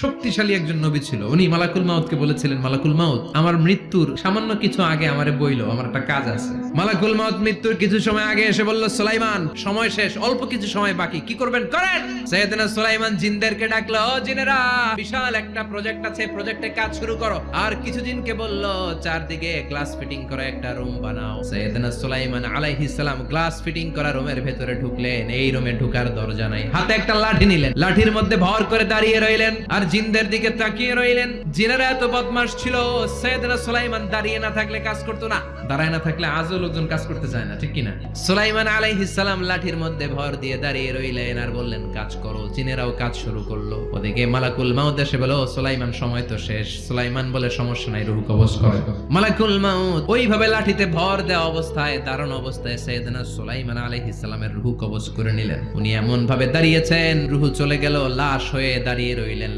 শক্তিশালী একজন নবী ছিল। উনি মালাকুল মাউতকে বলেছিলেন, মালাকুল মাউত, আমার মৃত্যুর সামান্য কিছু আগে আমারে বইলো, আমার একটা কাজ আছে। মালাকুল মাউত মৃত্যুর কিছু সময় আগে এসে বলল, সুলাইমান, সময় শেষ, অল্প কিছু সময় বাকি, কি করবেন করেন। সাইয়েদনা সুলাইমান জিনদেরকে ডাকলো, ও জিনেরা, বিশাল একটা প্রজেক্ট আছে, প্রজেক্টে কাজ শুরু করো। আর কিছু জিনকে বলল, চারদিকে গ্লাস ফিটিং করা একটা রুম বানাও। সাইয়েদনা সুলাইমান আলাইহিস সালাম গ্লাস ফিটিং করা রুমের ভেতরে ঢুকলেন। এই রুমে ঢুকার দরজা নাই, হাতে একটা লাঠি নিলেন, লাঠির মধ্যে ভর করে দাঁড়িয়ে রইলেন আর জিনদের দিকে তাকিয়ে রইলেন। জিনেরা এত বদমাশ ছিল, সাইয়েদনা সুলাইমান দাঁড়িয়ে না থাকলে কাজ করতো না, দাঁড়ায় না থাকলে আজও লোকজন কাজ করতে চায় না, ঠিক কিনা? সুলাইমান আলাইহিস সালাম লাঠির মধ্যে ভর দিয়ে দাঁড়িয়ে রইলেন আর বললেন, কাজ করো। জিনেরাও কাজ শুরু করলো। ওদিকে মালাকুল মাউত এসে বলো, সুলাইমান, সময় তো শেষ। সুলাইমান বলে, সমস্যা নাই, রূহ কবজ করো। মালাকুল মাউত ওইভাবে লাঠিতে ভর দেওয়া অবস্থায়, দাঁড়ানো অবস্থায় সাইয়েদনা সুলাইমান আলাইহিস সালামের রূহ কবজ করে নিলেন। উনি এমন ভাবে দাঁড়িয়েছেন, রূহ চলে গেল, লাশ হয়ে দাঁড়িয়ে রইলেন।